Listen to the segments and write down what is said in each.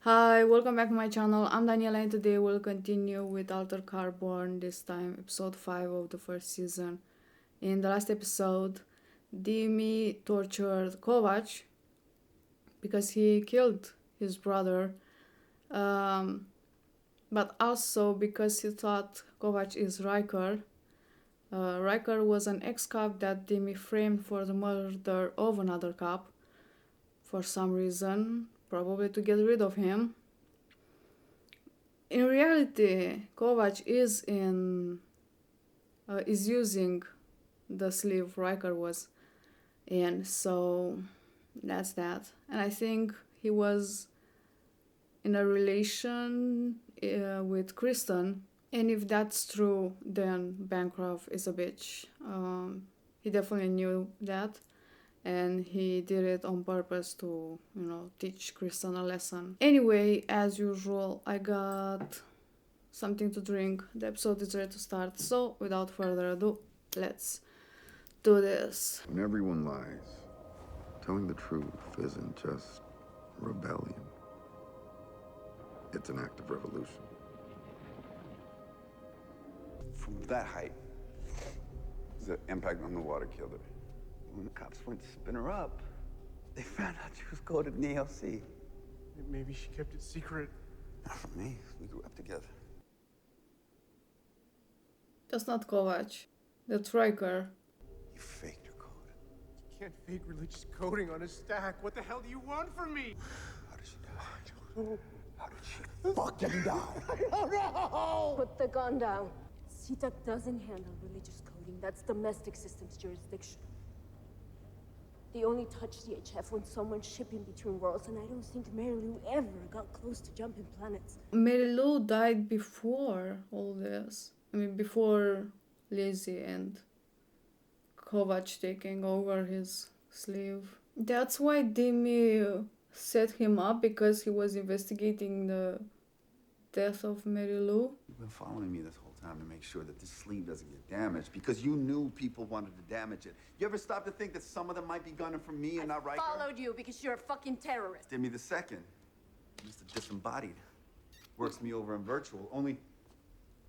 Hi, welcome back to my channel. I'm Daniela and today we'll continue with Altered Carbon, this time episode 5 of the first season. In the last episode, Dimi tortured Kovac because he killed his brother, but also because he thought Kovac is Riker. Riker was an ex-cop that Dimi framed for the murder of another cop for some reason, probably to get rid of him. In reality, Kovac is using the sleeve Riker was in, so that's that. And I think he was in a relation with Kristen, and if that's true, then Bancroft is a bitch. He definitely knew that, and he did it on purpose to, teach Kristen a lesson. Anyway, as usual, I got something to drink. The episode is ready to start, so without further ado, let's do this. When everyone lies, telling the truth isn't just rebellion. It's an act of revolution. From that height, the impact on the water killed her. When the cops went to spin her up, they found out she was coded in the LC. Maybe she kept it secret. Not from me. We grew up together. That's not Kovac. That's Riker. You faked her code. You can't fake religious coding on a stack. What the hell do you want from me? How did she die? How did she fucking die? I don't know! Put the gun down. CTUC doesn't handle religious coding. That's domestic systems jurisdiction. They only touch CHF when someone's shipping between worlds, and I don't think Mary Lou ever got close to jumping planets. Mary Lou died before all this. I mean, before Lizzie and Kovac taking over his sleeve. That's why Dimi set him up, because he was investigating the death of Mary Lou. You've been following me this whole time to make sure that this sleeve doesn't get damaged because you knew people wanted to damage it. You ever stop to think that some of them might be gunning for me and not Riker? Followed you because you're a fucking terrorist. Dimmy the second. Mr. Disembodied. Works me over in virtual, only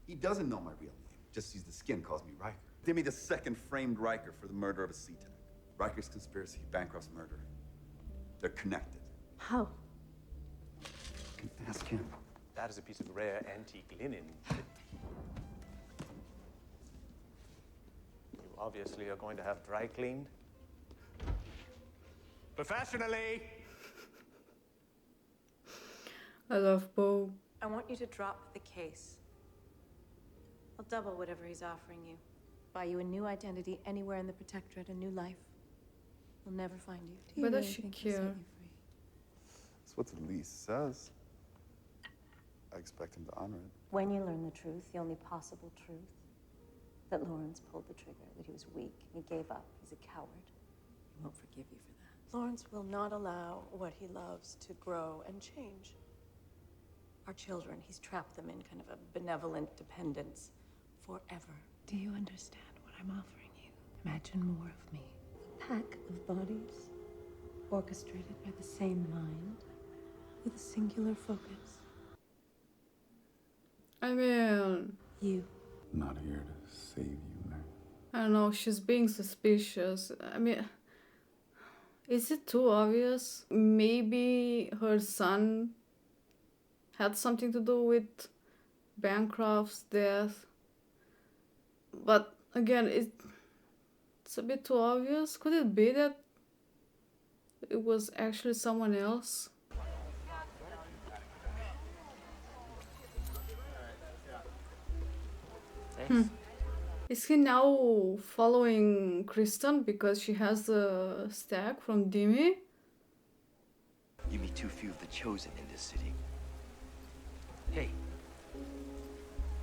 he doesn't know my real name. Just sees the skin, calls me Riker. Dimmy the second framed Riker for the murder of a CTAC. Riker's conspiracy, Bancroft's murder. They're connected. How? You can ask him. That is a piece of rare antique linen. You obviously are going to have dry cleaned. Professionally! I love Poe. I want you to drop the case. I'll double whatever he's offering you. Buy you a new identity anywhere in the Protectorate, a new life. He'll never find you. Do you But does really she think he'll set care? you free? That's what the lease says. I expect him to honor it. When you learn the truth, the only possible truth, that Lawrence pulled the trigger, that he was weak, he gave up, he's a coward, he won't forgive you for that. Lawrence will not allow what he loves to grow and change. Our children, he's trapped them in kind of a benevolent dependence forever. Do you understand what I'm offering you? Imagine more of me. A pack of bodies, orchestrated by the same mind, with a singular focus. I mean, You. I'm not here to save you, man. I don't know, she's being suspicious. I mean, is it too obvious? Maybe her son had something to do with Bancroft's death. But again, it's a bit too obvious. Could it be that it was actually someone else? Thanks. Is he now following Kristen because she has the stack from Dimi? You meet too few of the chosen in this city. Hey,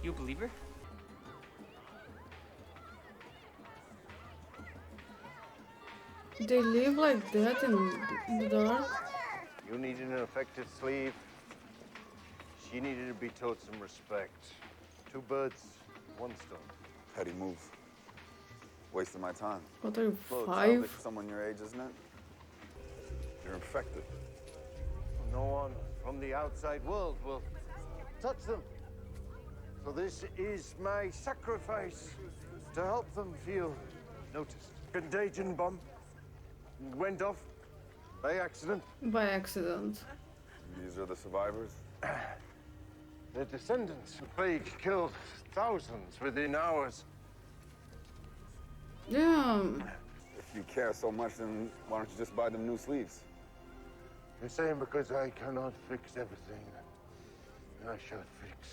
you a believer? They live like that in the dark? You needed an effective sleeve. She needed to be taught some respect. Two birds, one stone. Petty move. Wasting my time. What are you, Well, it sounds like 5? someone your age, isn't it? You're infected. No one from the outside world will touch them. So this is my sacrifice to help them feel noticed. Contagion bomb went off by accident. By accident. These are the survivors? Their descendants. The plague killed thousands within hours. Damn. If you care so much, then why don't you just buy them new sleeves? You're saying because I cannot fix everything, I should fix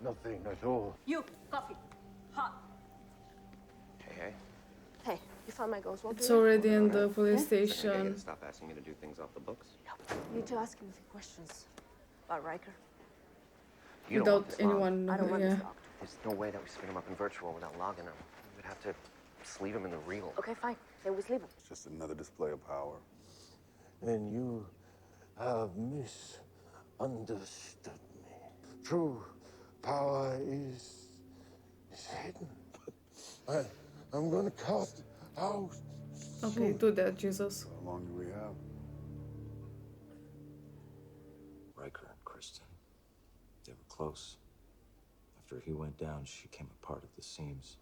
nothing at all. You, coffee. Hot. Hey. Hey, you found my ghost walker? It's already in the police Second, I station gotta stop asking me to do things off the books. You need to ask him a few questions about Riker. You don't want without this long. anyone. I don't want this Yeah. locked. There's no way that we spin him up in virtual without logging him. We'd have to sleeve him in the real. Okay, fine. Then we sleep him. It's just another display of power. Then you have misunderstood me. True power is hidden. I'm gonna cast it out. Okay, do that, Jesus. How long do we have? Riker and Kristen. They were close. After he went down, she came apart at the seams.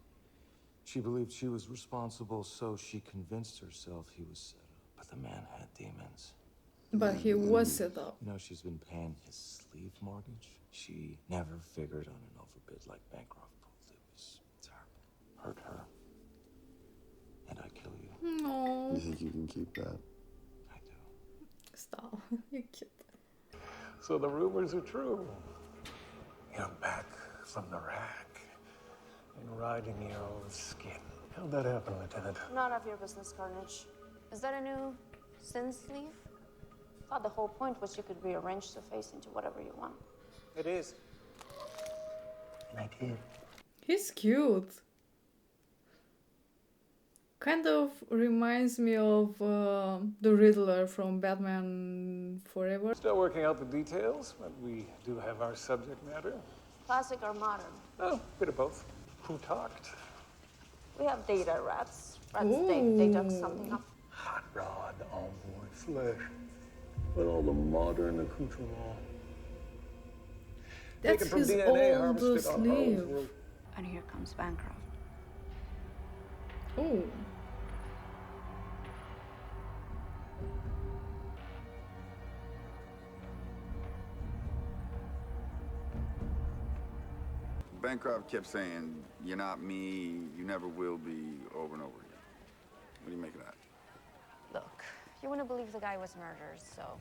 She believed she was responsible, so she convinced herself he was set up. But the man had demons. But he was set up. You know, she's been paying his sleeve mortgage. She never figured on an overbid like Bancroft pulled. It was terrible. Hurt her. And I kill you. No. You think you can keep that? I do. Stop. You cute. So the rumors are true. You're back from the rack and riding your own skin. How'd that happen, Lieutenant? Not of your business, Carnage. Is that a new sin sleeve? Thought the whole point was you could rearrange the face into whatever you want. It is. And I did. He's cute. Kind of reminds me of the Riddler from Batman Forever. Still working out the details, but we do have our subject matter. Classic or modern? Oh, bit of both. Who talked? We have data rats. Rats, they dug something up. Hot rod on board flesh. With all the modern accoutrement. That's Taken from his DNA, old harvested on Harlan's sleeve. world. And here comes Bancroft. Oh. Bancroft kept saying, "You're not me, you never will be," over and over again. What do you make of that? Look, you wouldn't believe the guy was murdered, so...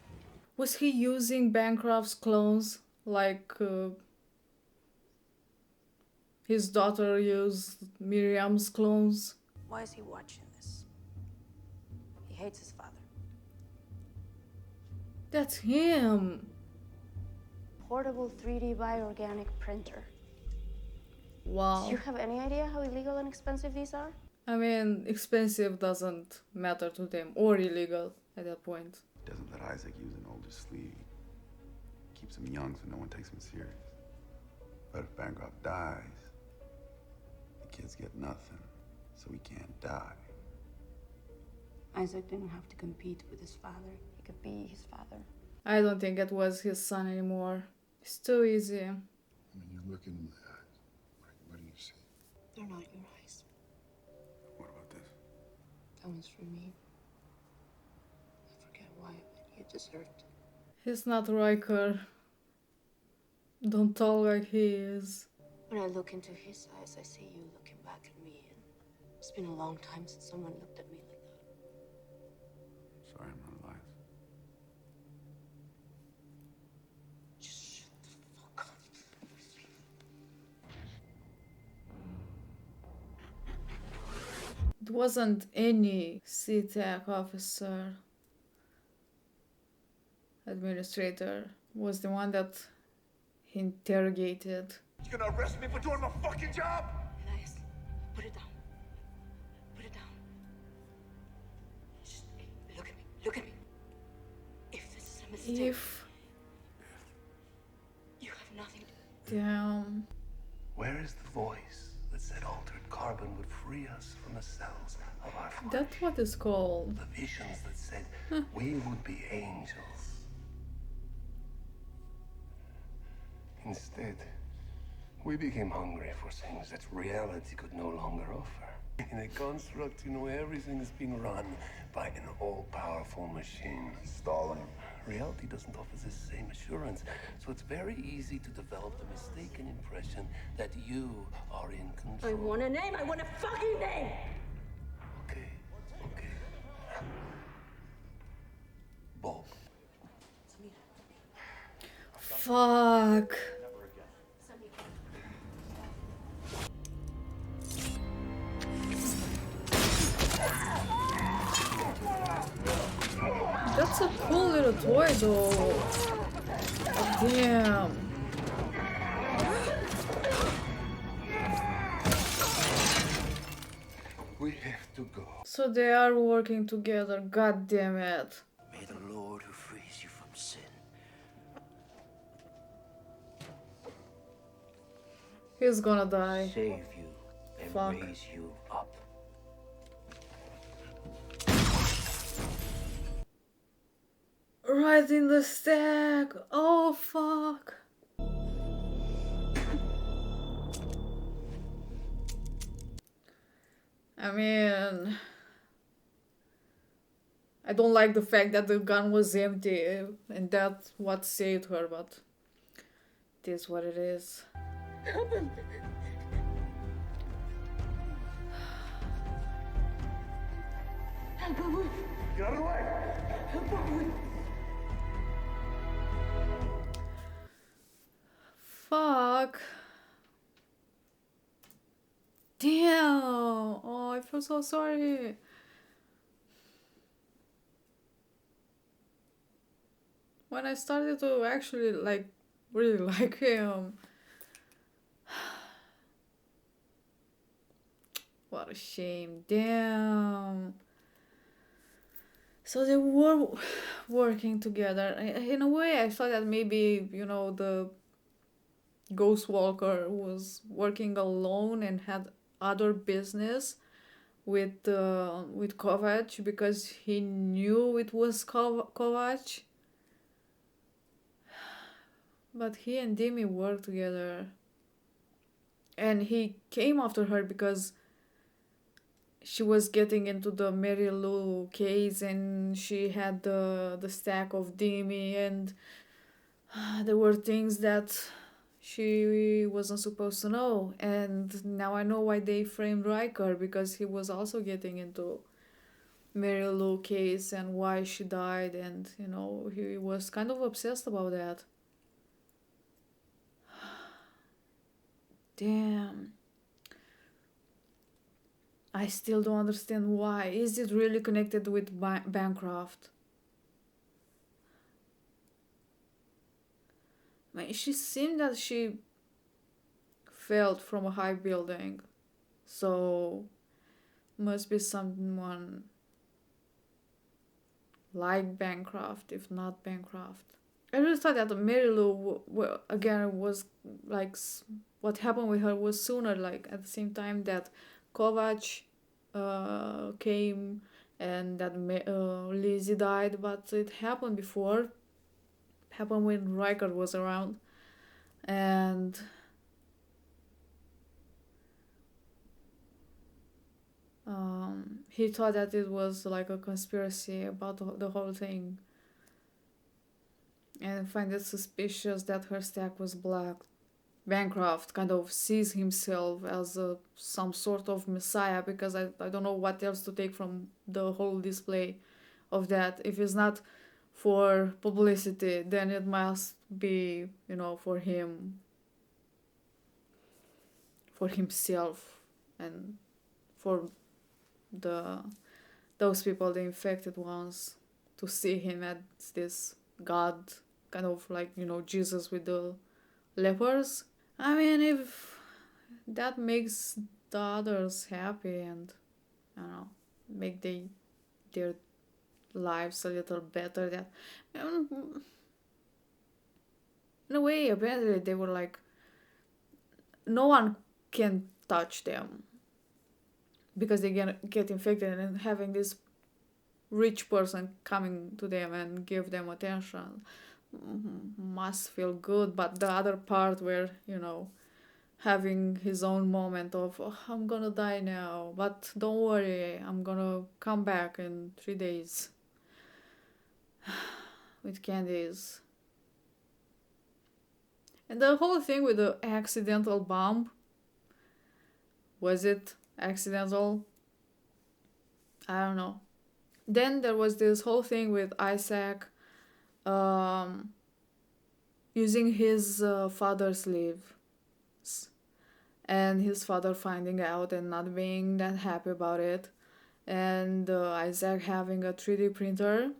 Was he using Bancroft's clones like his daughter used Miriam's clones? Why is he watching this? He hates his father. That's him. Portable 3D bioorganic printer. Wow. Do you have any idea how illegal and expensive these are? I mean, expensive doesn't matter to them, or illegal at that point. Doesn't let Isaac use an older sleeve. Keeps him young so no one takes him serious. But if Bancroft dies, the kids get nothing, so he can't die. Isaac didn't have to compete with his father. He could be his father. I don't think it was his son anymore. It's too easy. When you look into my eyes, what do you see? They're not your eyes. What about this? That one's for me. I forget why, but you deserved it. He's not Riker. Don't talk like he is. When I look into his eyes, I see you looking back at me, and it's been a long time since someone looked at me like that. Sorry, I'm not alive. Just shut the fuck up. It wasn't any CTAC officer. Administrator was the one that he interrogated. You gonna arrest me for doing my fucking job? Elias, put it down. Put it down. Just look at me. Look at me. If this is a mistake, If... you have nothing to... Damn. Where is the voice that said altered carbon would free us from the cells of our flesh? That's what it's called. The visions that said we would be angels. Instead, we became hungry for things that reality could no longer offer. In a construct, everything is being run by an all-powerful machine. Stalin. Reality doesn't offer the same assurance, so it's very easy to develop the mistaken impression that you are in control. I want a name! I want a fucking name! Okay. Bob. Fuck. That's a cool little toy though. Damn. We have to go. So they are working together, god damn it. May the Lord who frees you from sin He's gonna die. save you and Fuck. raise you up. Right in the stack. Oh fuck. I mean, I don't like the fact that the gun was empty and that's what saved her, but it is what it is. Get out of the way! Fuck. Damn. Oh, I feel so sorry. When I started to actually really like him. What a shame. Damn. So they were working together. In a way, I thought that maybe, the Ghost Walker was working alone and had other business with Kovac because he knew it was Kovac. But he and Demi worked together. And he came after her because she was getting into the Mary Lou case and she had the stack of Demi and there were things that she wasn't supposed to know. And now I know why they framed Riker, because he was also getting into Mary Lou case and why she died, and he was kind of obsessed about that. Damn. I still don't understand why. Is it really connected with Bancroft? I mean, she seemed that she fell from a high building. So, must be someone like Bancroft, if not Bancroft. I really thought that Mary Lou, again, was like, what happened with her was sooner, like at the same time that Kovac came and that Lizzie died, but it happened before. It happened when Riker was around, and he thought that it was like a conspiracy about the whole thing, and find it suspicious that her stack was black. Bancroft kind of sees himself as some sort of messiah, because I don't know what else to take from the whole display of that. If it's not for publicity, then it must be, for him, for himself, and for those people, the infected ones, to see him as this god, kind of like, Jesus with the lepers. I mean, if that makes the others happy and, make their lives a little better, that in a way, apparently they were like, no one can touch them because they get infected, and having this rich person coming to them and give them attention, must feel good, but the other part where, having his own moment of, "Oh, I'm gonna die now, but don't worry, I'm gonna come back in 3 days with candies." And the whole thing with the accidental bomb, was it accidental? I don't know. Then there was this whole thing with Isaac um, using his father's leave, and his father finding out and not being that happy about it, and Isaac having a 3D printer,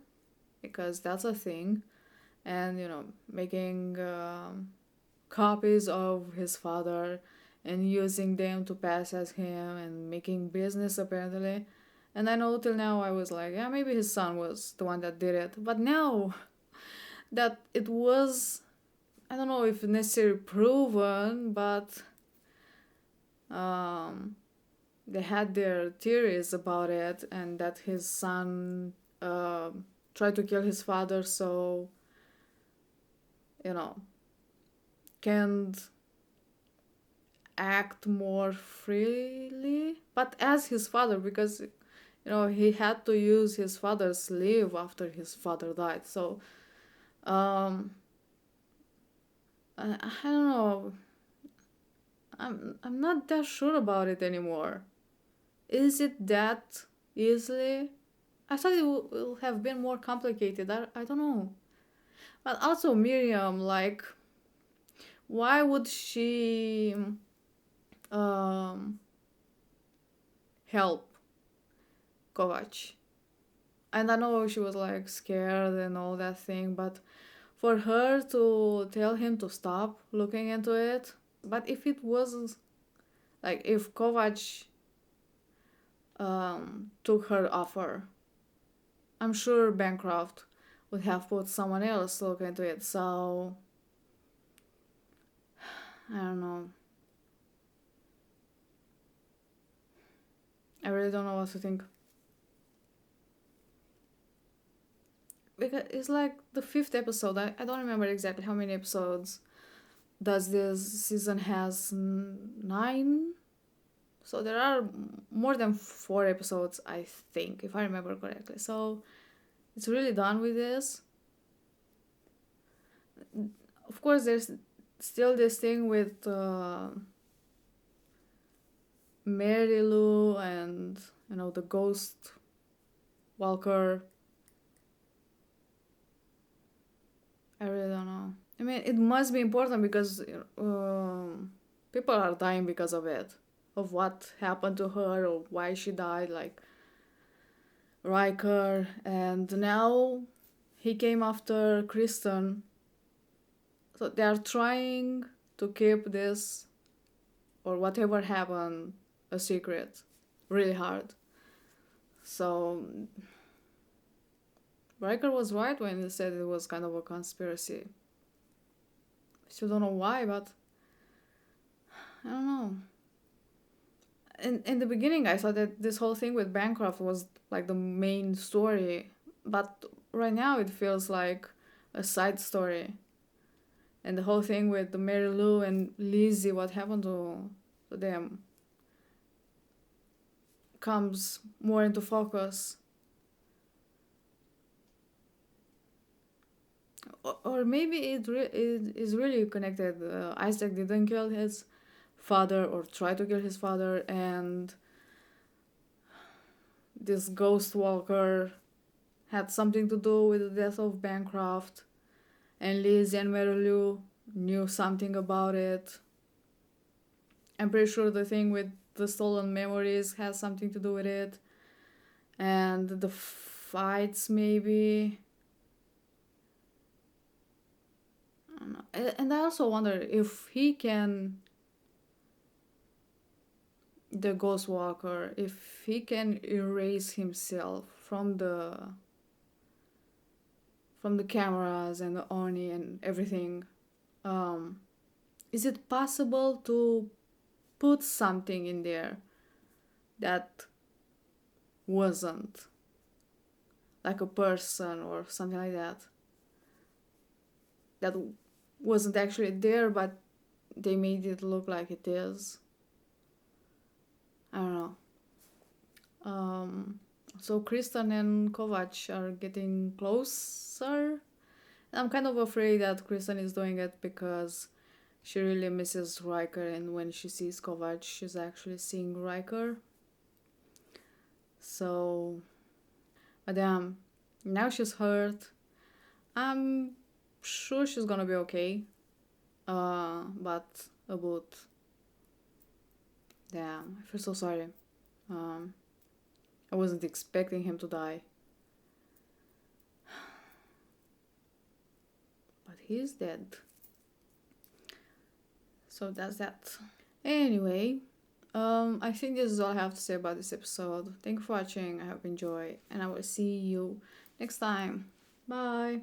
because that's a thing, and making copies of his father and using them to pass as him and making business apparently. And I know till now I was like, yeah, maybe his son was the one that did it. But now that it was, I don't know if necessarily proven, but they had their theories about it, and that his son tried to kill his father so, can't act more freely, but as his father, because he had to use his father's leave after his father died. So I don't know, I'm not that sure about it anymore. Is it that easily? I thought it would have been more complicated. I don't know. But also Miriam, like, why would she help Kovac? And I know she was like scared and all that thing, but for her to tell him to stop looking into it, but if it was like, if Kovac took her offer, I'm sure Bancroft would have put someone else to look into it. So I don't know. I really don't know what to think. Because it's like the 5th episode. I don't remember exactly how many episodes does this season has. 9? So there are more than 4 episodes, I think, if I remember correctly. So it's really done with this. Of course, there's still this thing with Mary Lou and, the ghost walker. I really don't know. I mean, it must be important because people are dying because of it. Of what happened to her or why she died, like Riker. And now he came after Kristen. So they are trying to keep this, or whatever happened, a secret. Really hard. So Riker was right when he said it was kind of a conspiracy. Still don't know why, but I don't know. In the beginning, I thought that this whole thing with Bancroft was like the main story, but right now it feels like a side story. And the whole thing with the Mary Lou and Lizzie, what happened to them, comes more into focus. Or maybe it is really connected. Isaac didn't kill his father or try to kill his father, and this ghost walker had something to do with the death of Bancroft, and Liz and Mary Lou knew something about it. I'm pretty sure the thing with the stolen memories has something to do with it, and the fights maybe. I don't know. And I also wonder if he can, the ghost walker, if he can erase himself from the cameras and the Oni and everything. Is it possible to put something in there that wasn't, like a person or something like that? that wasn't actually there, but they made it look like it is. I don't know. So Kristen and Kovac are getting closer. I'm kind of afraid that Kristen is doing it because she really misses Riker, and when she sees Kovac, she's actually seeing Riker. So, but now she's hurt. I'm sure she's gonna be okay. But about, damn, I feel so sorry. I wasn't expecting him to die. But he's dead. So that's that. Anyway, I think this is all I have to say about this episode. Thank you for watching. I hope you enjoy, and I will see you next time. Bye.